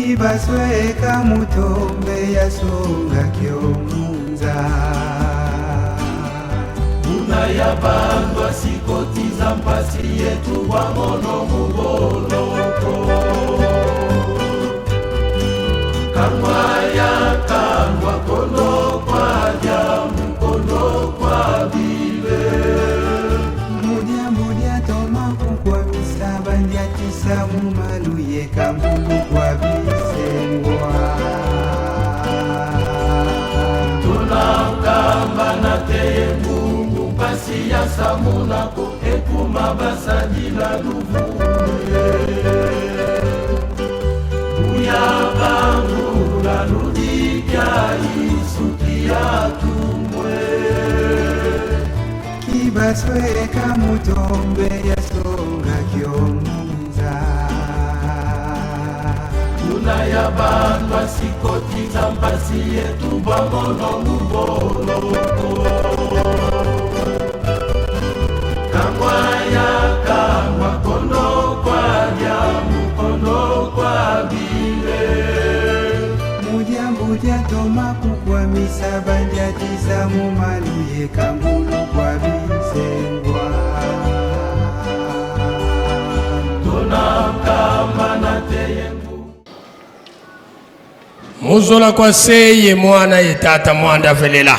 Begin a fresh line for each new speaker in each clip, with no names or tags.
Kibasweka mutombe yasonga kyomunza
Unayabandwa sikotiza mpasi yetu wamono muboloko Kamwaya kangwa kono kwa jamu kono kwa bile
Mudia toma kukwa misaba ndia kisamu maluye kambulu kwa bisengwa
Tunakamba na teye Mungu mpasi ya samunako ekuma basajila luvuye Uyabangu naludikia isukia tumwe
Kibasweka mutombe yasonga kyomunza
Unayabandwa sikotiza mpasi yetu bamono muboloko Kamwaya kangwa kono kwa jamu kono kwa bile
Mudia toma kukwa misaba ndia kisamu maluye kambulu kwa bisengwa
Tunakamba na teye
Muzola kwa seye mwana yetata mwanda velela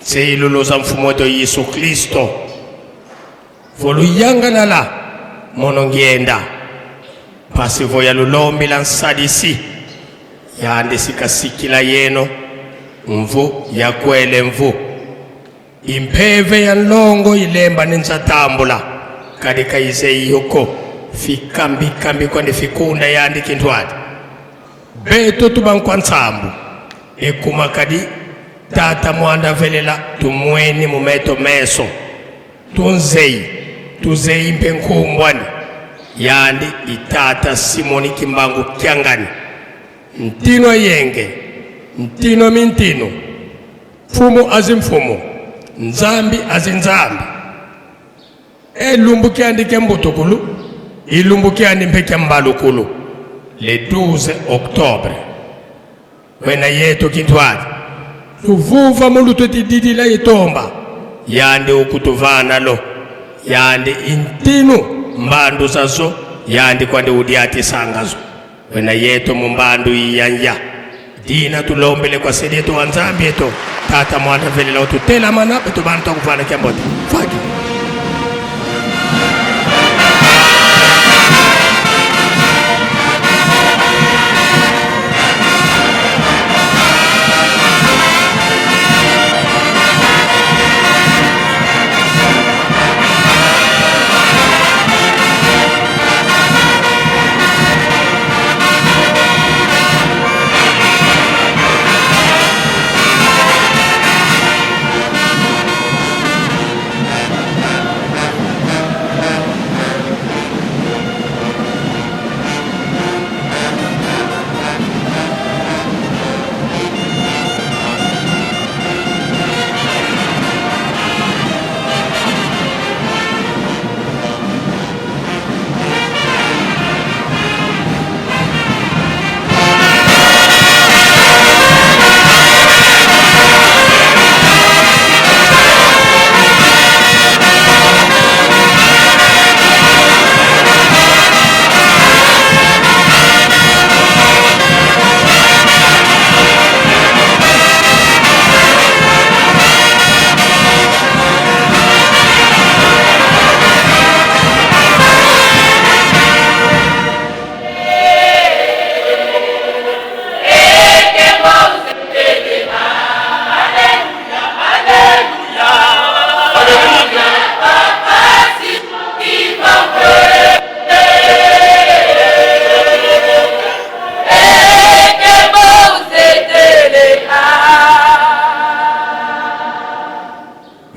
Seye luluza mfumo wetu Yesu Kristo Voluyanga nala mono ngienda Pasivo ya lulombi la nsadisi Yande sikasikila yeno Mvu ya kwele mvu Impeve ya nlongo ilemba ninzatambula Kadika izei yoko Fikambi kwa nifikunda yandi kindwadi Beto tubankwa nsambu Ekuma kadi tata mwanda velela tumweni mumeto meso Tunzei mpe nkumbwani Yandi itata Simoni Kimbangu Kiangani Ntino yenge Ntino mintino Fumu azimfumu Nzambi azinzambi Lumbu kiandi kembutokulu Ilumbu kiandi mpe kembalukulu Le 12 octobre Wena yeto kintwadi Luvuva muluto tididila yetomba Yande ukutuvana lo Yande intinu mbandu zazo Yande kwande udiati sangazo Wena yeto mumbandu iyanja Dina tulombele kwa sedi yeto wanzambi yeto Tata mwanda velela ututela mana Beto bantu kufana kiambote Faki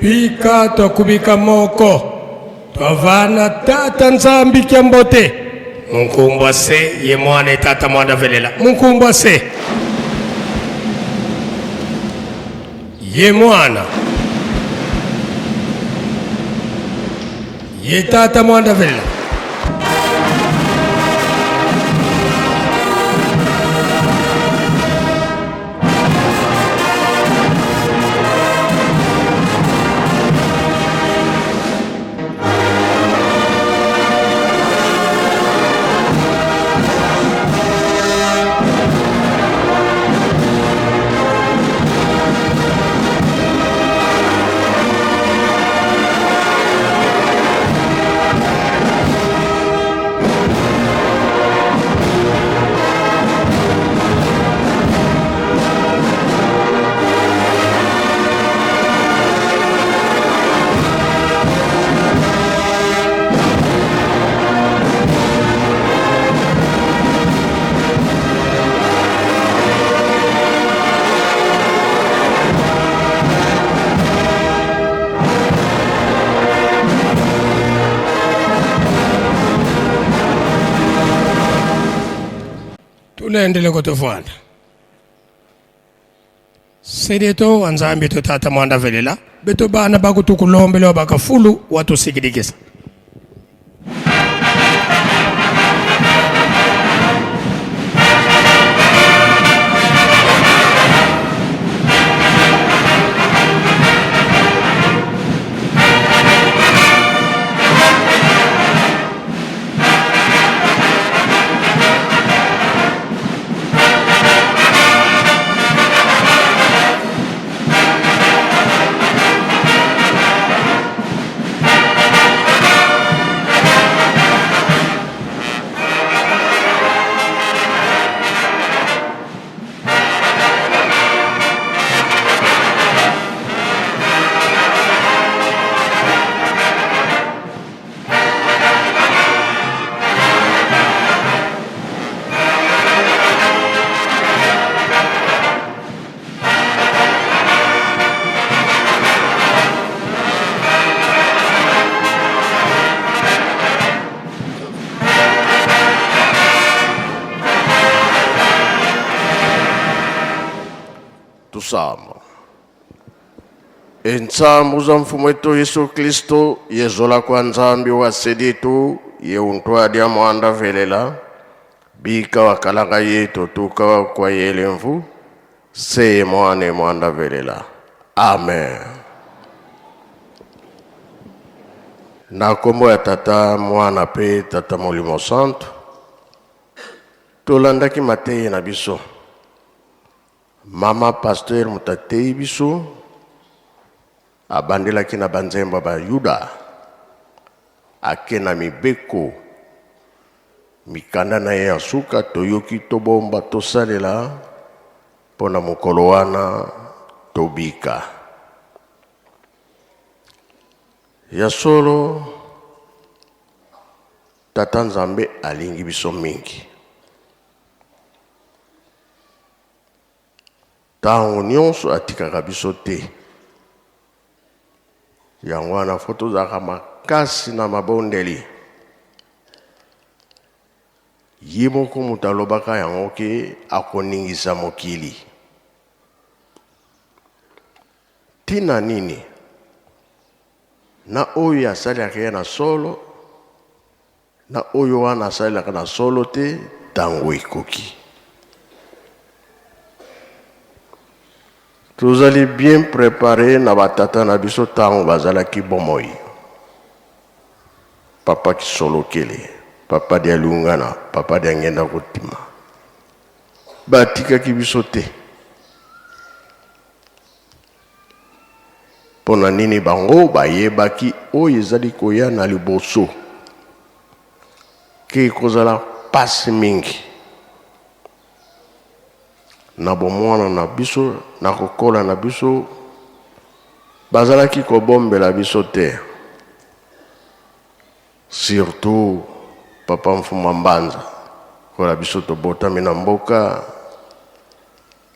Pika tukubika moko Twavana tata nzambi kiambote Munkumbwa se ye mwana tata mwanda velela Munkumbwa se Ye mwana Ye tata mwanda velela tulendele kutofana sedeto wanzambi tutata mwanda velela beto bana bakutukulombele bakafulu watu sikidikisa
Tusama. Entsambu za mfumo wetu Yesu Kristo yezola kwa nzambi wa seditu ye untwadi mwanda velela bika wakalanga yetu tukawa kwa yelemvu se mwane mwanda velela. Amen. Na kombo ya tata mwana pe tata molimo santo tolandaki mateye na biso mama pasteur mutatei biso abandelaki na banzemba ba Yuda akena mibeko mikanda na ye ya suka toyoki tobomba tosalela pona mokolo wana tobika ya solo tata nzambe alingi biso mingi tango nyonso atikaka biso te yango wana fo tozalaka makasi na mabondeli ye moko moto alobaka yango ke akoningisa mokili tina nini na oyo asalaka ye na solo na oyo wana asalaka na solo te tango ekoki. Vous allez bien préparer na batata na biso tango bazalaki bomoi. Papa ki solo kele, papa dia lungana, papa dia ngenda kotima. Batika ki biso te. Pona nini bango bayebaki oyo ezali koya na liboso. Ke kozala pasi mingi. Na bomwana na biso na kokola na biso bazalaki kobombela biso te surtout papa mfuma mbanza kola biso tobotami na mboka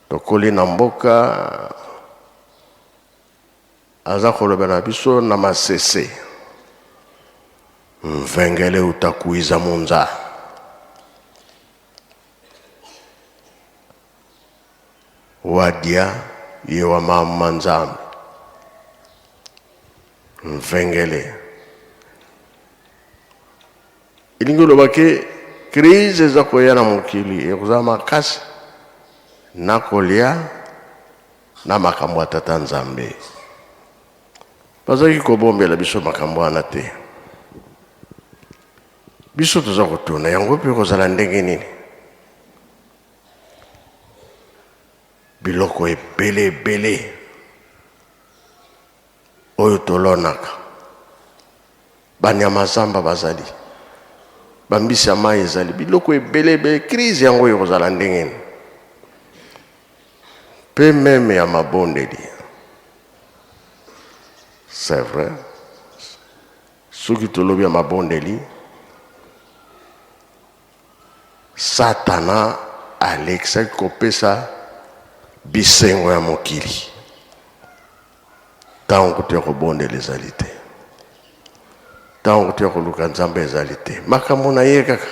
tokoli na mboka aza kolobela biso na masese mvengele utakuiza munza wadia yewa mama nzambe mvengele ilingo lobake crise za koyana mukili ekuza makasi na kolia na makambo ya tata nzambe bazaki kobombela biso makambo wana te biso toza kotuna yango pe kozala ndenge nini biloko ebele oyo tolonaka banyama zamba bazali bambisi ya mai ezali biloko ebele crise yango oyo kozala ndenge nini pe meme ya mabondeli c'est vrai soki tolobi ya mabondeli satana alekisaki kopesa bisengo ya mokili tango te kobondela ezali te tango te koluka nzambe ezali te makambo na ye kaka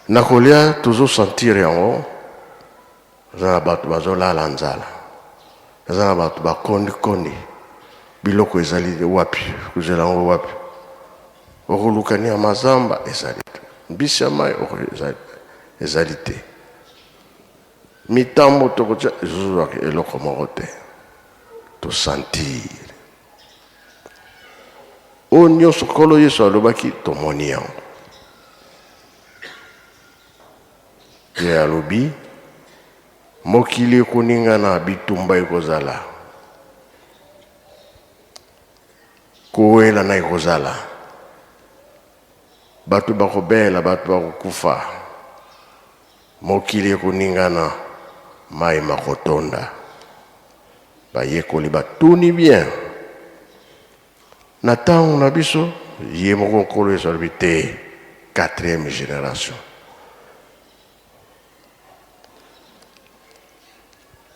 nakolia tozosentir yango eza na bato bazolala nzala, eza na bato bakondi biloko ezali wapi kozela yango wapi, okolukania mazamba ezali te, mbisi ya mai ezali te, mitambo tokotia ezozwaka eloko moko te. Tosentir oyo nyonso Nkolo Yesu alobaki tomoni yango. Ye alobi mokili ekoningana, bitumba ekozala, kowela na ekozala, bato bakobela, bato bakokufa, mokili ekoningana, mai makotonda. Bayekoli batuni bien na ntango na biso ye moko Nkolo Yesu alobi te, 4e génération.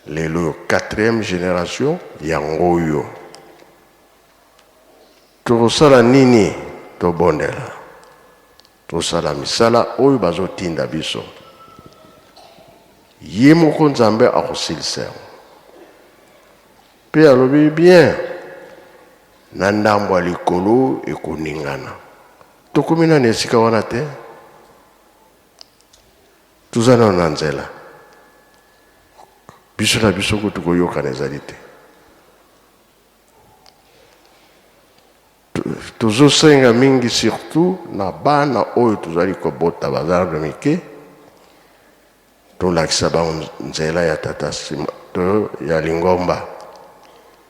Lelo 4e génération yango oyo tokosala nini? Tobondela, tosala misala oyo bazotinda biso. Ye moko Nzambe akosilisa yango. Pe alobi bien na ndambo ya likolo ekoningana. Tokomi na esika wana te, tozana na nzela biso na biso ko tokoyokana ezali te. Tozosenga mingi surtout na bana oyo tozali kobota bazarde mike, tolakisa bango nzela ya tata to ya lingomba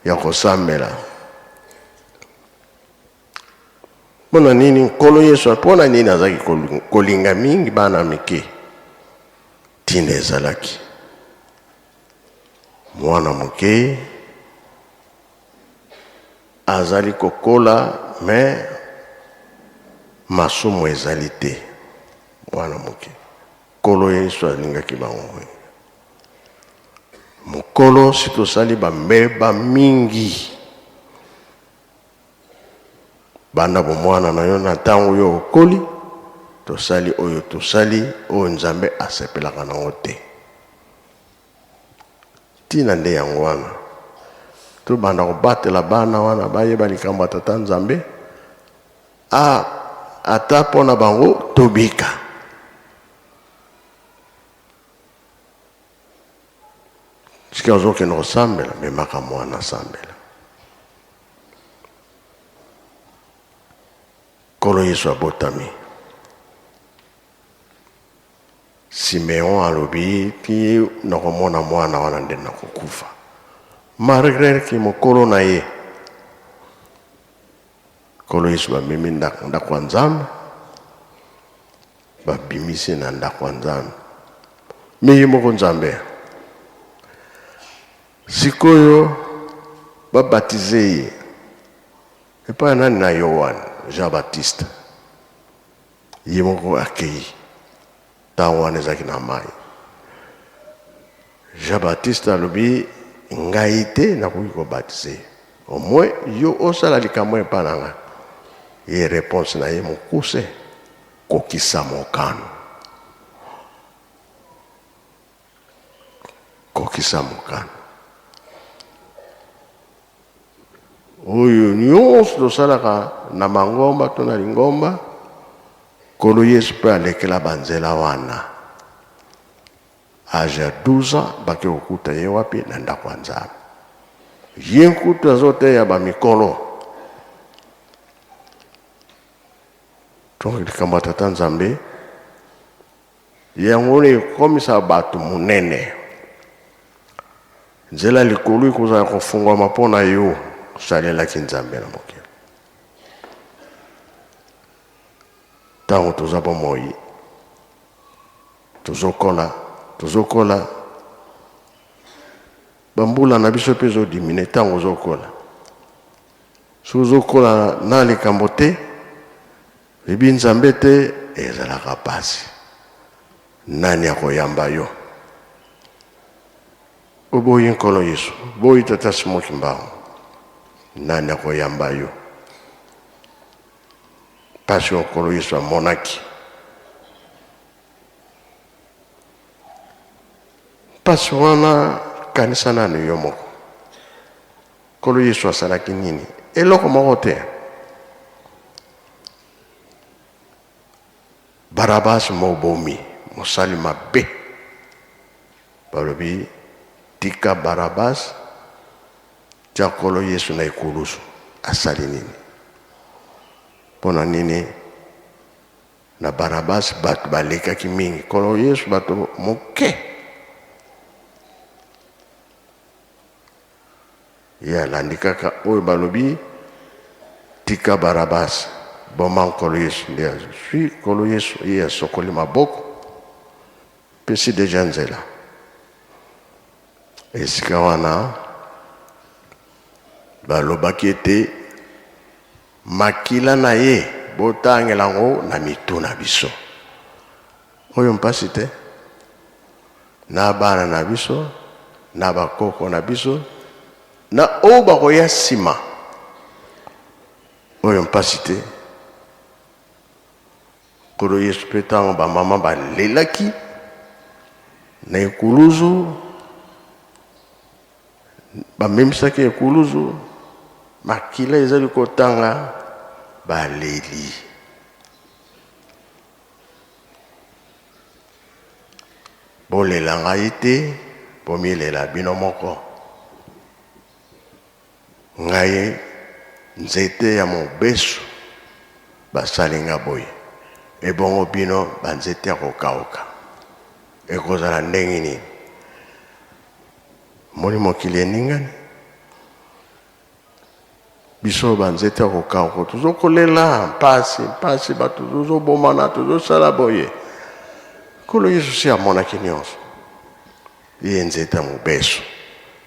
ya kosambela. Mpona nini Nkolo Yesu, mpona nini azaki kolinga mingi bana mike? Tina ezalaki mwana moke azali kokola me masumu ezali te. Mwana moke Nkolo Yesu alingaki bango. Mokolo si tosali bambeba mingi banda bomwana na yo na ntango yo okoli, tosali oyo tosali oyo Nzambe asepelaka nango te. Tina nde yango wana tobanda kobatela bana wana bayeba likambo ya Tata Nzambe, ata mpona bango tobika. Sika ozokende kosambela, memaka mwana sambela. Nkolo Yesu abotami. Simeon alobi ti nakomona mwana wana nde nakokufa. Malgré ki mokolo na ye, Nkolo Yesu bamemi ndako ya Nzambe, babimisi na ndako ya Nzambe. Meye moko Nzambe sikoyo babatize ye epa nani na Yohane Jean-Baptiste, ye moko akei ntango wana ezalaki na mai. Jean-Baptiste alobi ngai te nakoki kobatize, omwe yo osala likambo epa na nga. Ye réponse na ye mokuse, kokisa mokano. Kokisa mokano oyo nyonso tosalaka na mangomba to na lingomba, Nkolo Yesu mpe alekela banzela wana. Age ya 12 ans bake kokuta ye wapi? Na ndako ya Nzambe. Ye nkutu azoteya bamikolo. Donc likambo ya Tata Nzambe yango ekomisa bato monene. Nzela likolo ekozala kofungwama mpona yo salelaki Nzambe na mokili. Ntango toza bomoi, tozokola bambula na biso mpe ezodimine. Ntango ozokola, so ozokola na likambo te, ebi Nzambe te, ezalaka pasi. Nani akoyamba yo? Oboyi Nkolo Yesu, boyi Tata Simoki Mbango, nani akoyamba yo? Pasi Nkolo Yesu amonaki mpasi wana kanisa nanu yo moko kolo Yesu asalaki nini eloko moko te. Barabas mobomi mosali mabe balobi tika Barabas tia kolo Yesu na ekulusu asali nini mpona nini na Barabas bato balekaki mingi kolo Yesu bato moke ye alandi kaka oyo balobi tika Barabas boma kolo Yesu nde azwi kolo Yesu ye asokoli maboko pesi deja nzela esika wana balobaki ete makila na ye botangela ngo na mitu na biso oyo mpasi te na bana na biso na bakoko na biso na oyo bakoya nsima oyo mpasi te. Kolo Yesu mpe ntango bamama balelaki na ekuluzu bamemisaki ekuluzu makila ezali kotanga baleli bolela ngai te bomilela bino moko ngai nzete ya mobesu basali nga boye ebongo bino banzete ya kokauka ekozala ndenge nini moni mokili eningani biso banzete ya kokauka tozokolela mpasi bato tozobomana tozosala boye kolo Yesu si amonaki nyonso ye nzete ya mobesu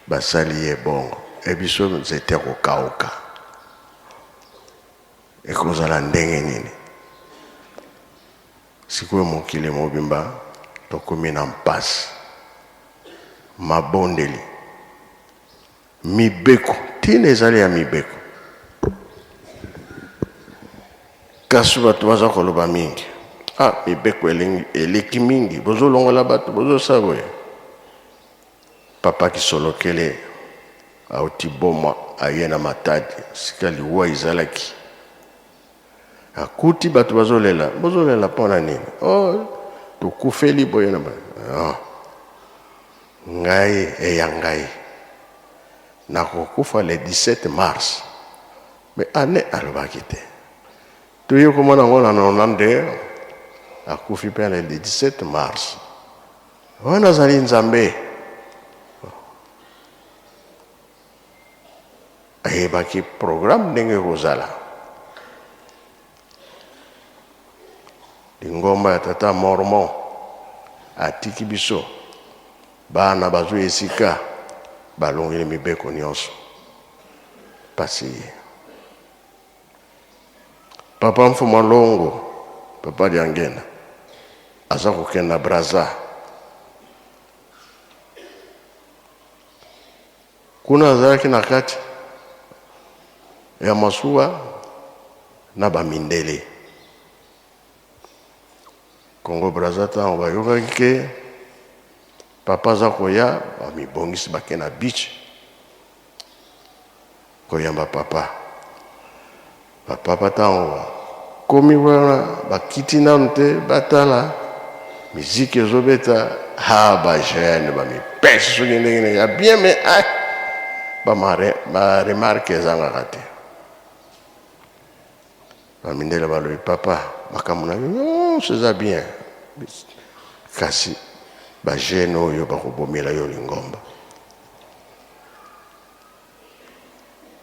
basali ye bongo ebiso nzete ya kokauka ekozala ndenge nini sikoyo mokili mobimba tokomi na mpasi mabondeli mibeko tina ezali ya mibeko kasi bato baza koloba mingi mibeko eleki mingi bozolongola bato bozosala boye papa kisolokele auti boma aye na matadi sika liwa ezalaki akuti bato bozolela mpona nini tokufeli boye na ngai eya ngai nakokufa le 17 mars me ane alobaki te toye komona ngo na 92 akufi mpe le 17 mars wana azali nzambe ayebaki programme ndenge kozala lingomba ya tata mormon atiki biso bana bazwi esika balongeli mibeko nyonso pasi papa mfuma longo papa Diangena aza kokenda Braza kuna azalaki na kati ya masuwa na bamindele Congo Braza ntango bayokaki ke papa aza koya bamibongisi bake na beach koyamba papa ntango komi wana bakiti nanu te batala miziki ezobeta bajene bamipesi soki ndenge ya bien me baremarke ezangaka te bamindele balobi papa makambo na nyonso eza bien kasi bajene oyo bakobomela yo lingomba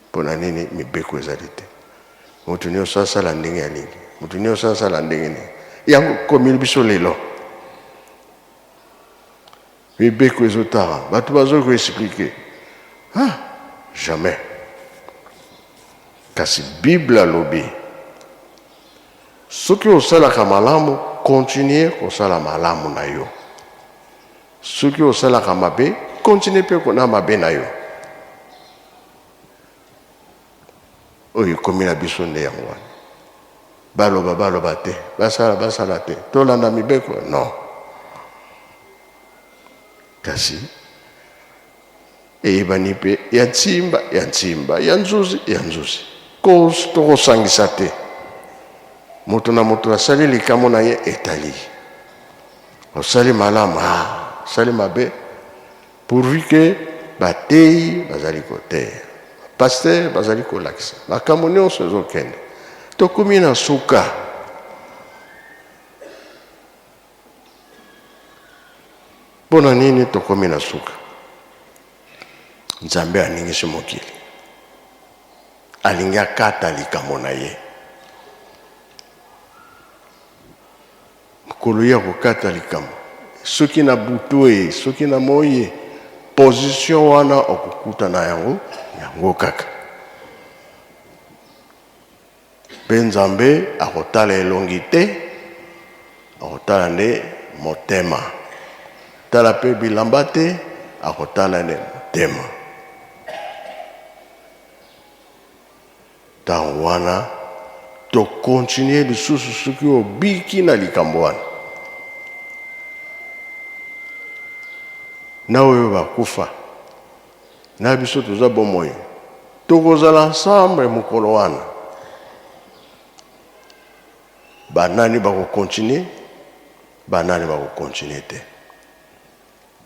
mpona nini mibeko ezali te moto nyonso asala ndenge ya nini moto nyonso asala ndenge nini yango komili biso lelo mibeko ezotara bato bazoki koexplike jamais kasi bible alobi soki osalaka malamu continue kosala malamu na yo soki osalaka mabe continue mpe na mabe na yo oyo ekomi na biso nde yango wana baloba te basala te tolanda mibeko non kasi eyebani mpe ya ntimba ya ntimba ya nzuzi ya nzuzi tokosangisa te moto na moto asali likambo na ye etali osali malamu osali mabe pourvu ke bateyi bazali koteya paster bazali kolakisa makambo nyonso ezokende tokomi na suka mpona nini tokomi na suka nzambe aningisi mokili alingi akata likambo na ye mokolo ya kokata likambo soki na butu soki na moi position wana okukuta na yango kaka mpe nzambe akotala elongi te akotala nde motema tala mpe bilamba te akotala nde motema ntango wana tokontinue lisusu soki obiki na likambo wana na oyo bakufa na biso toza bomoi tokozala ensemble mokolo wana banani bakokontinue banani bakokontinue te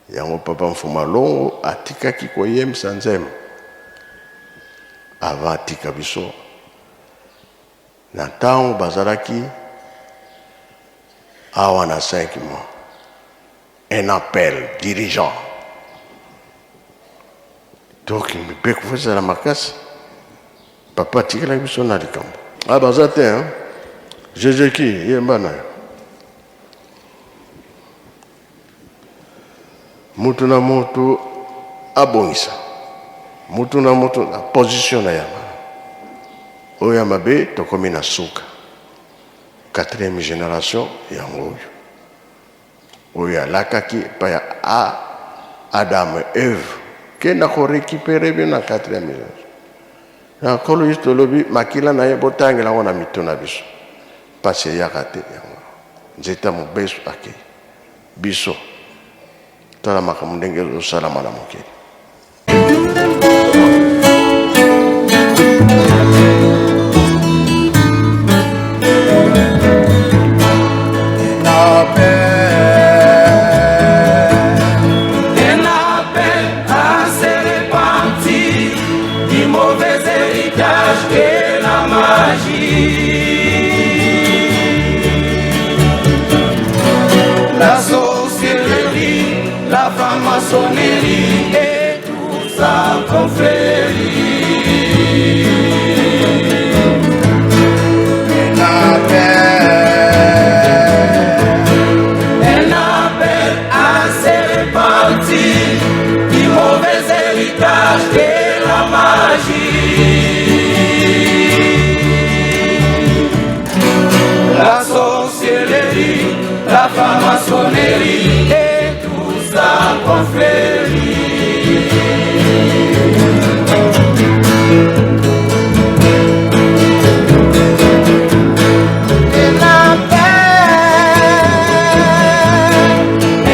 yango papa Mfuma Longo atikaki koyemisa nzembo avant atika biso na ntango bazalaki awa na 5 mois un appel dirigeant donc mpe kofesela makasi papa atikalaki biso na likambo baza te jejeki yemba na yo mutu na mutu abongisa mutu na mutu na position na yama oyo ya mabe tokomi na suka 4e génération yango oyo alakaki pa ya Adam Eve kenda korekipere bino na 4e génération na kolo yisto lobi makila na ye botangela wana mito na biso pasi eyaka te yango nzeta mobesu akei biso tala makambo ndenge ezosalama na mokili
La sorcellerie, la franc-maçonnerie et tout ça confrérie. Un appel à se répartir du mauvais héritage de la magie. La sorcellerie, la franc-maçonnerie et tout ça confrérie.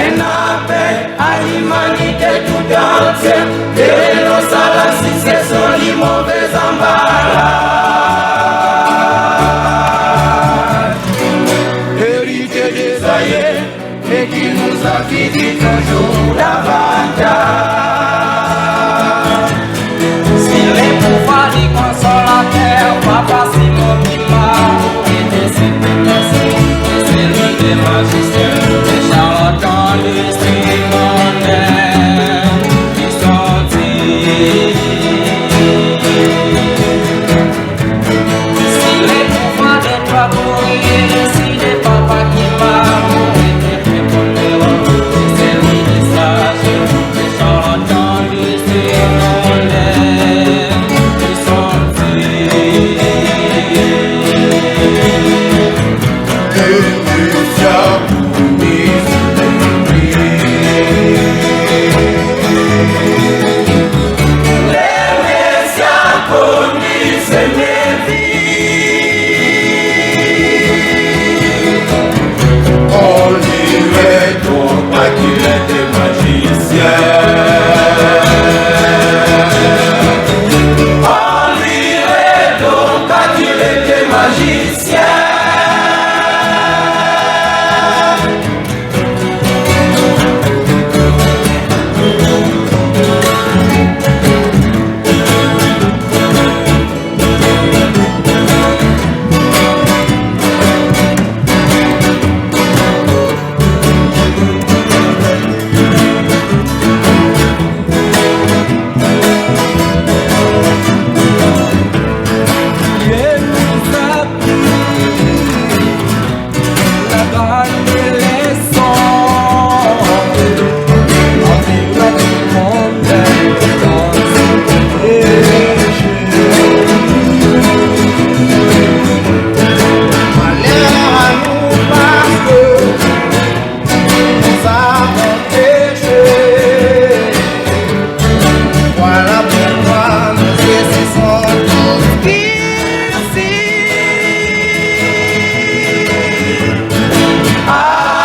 Un appel à l'humanité tout entière, de nos à la succession du mauvais embarras. Et qui nous a dit toujours davantage. Si les pouvoirs du consolateur, Papa Simon Pima, et de ses personnes, et celui des magiciens, des charlatans de ces mondains, qui sont si les pouvoirs de toi pourriez décider, Papa Pima, magicien. et les sons. En vivant du monde dans ce péché. Malheur à nous parce que nous avons péché. Voilà pourquoi nos péchés sont tous ici. Ah.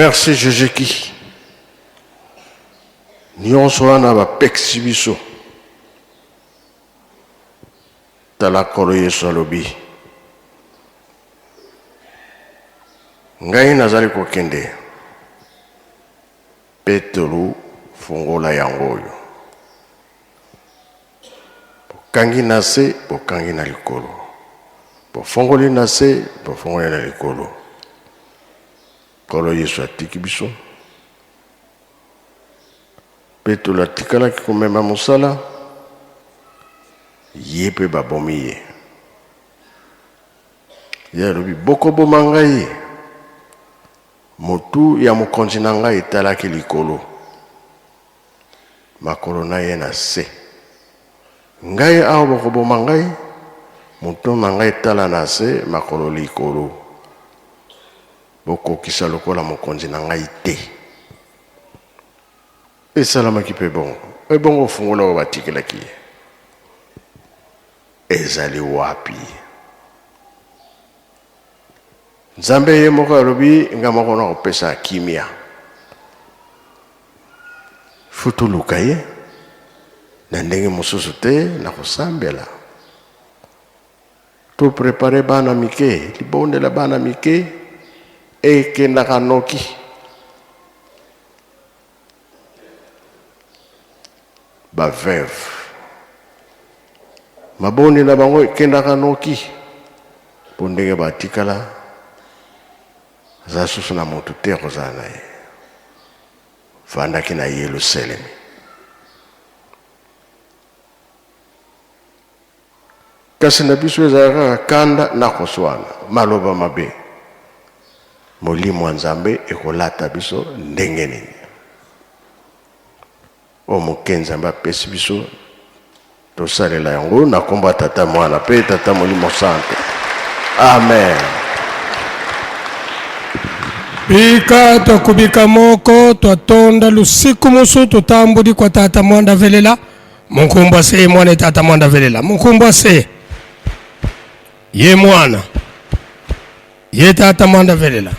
merci Jésus-Christ. Nyonso wana bapekisi biso tala kolo Yesu alobi ngai nazali kokende Petro fungola yango oyo bokangi na se bokangi na likolo bofongoli na se bofongoli na likolo kolo Yesu atiki biso Petro atikalaki komema mosala ye mpe babomi ye ye alobi bokoboma ngai motu ya mokonzi na ngai etalaki likolo makolo na ye na se ngai awa bokoboma ngai motu na ngai etala na se makolo likolo bokokisa lokola mokonzi na ngai te esalamaki mpe bongo ebongo ofungola oyo batikelaki ye ezali wapi Nzambe ye moko alobi nga moko na kopesa kimia futuluka ye na ndenge mosusu te na kosambela to prepare bana mike libondela bana mike ekendaka noki baveuve maboni na bango ekendaka noki po ndenge batikala za susu na motu te kozala na ye vandaki na Yerusalemi kasi na biso ezalaka kanda na koswana maloba mabe molimo wa Nzambe ekolata biso ndenge nini o moke Nzambe apesi biso tosalela yango na kombo ya Tata Mwana mpe Tata Molimo Santo amen.
Bika tokubika moko twatonda lusiku musu tutambudi kwa Tata Mwanda Velela munkumbwa se mwana Tata Mwanda Velela munkumbwa se ye mwana ye Tata Mwanda Velela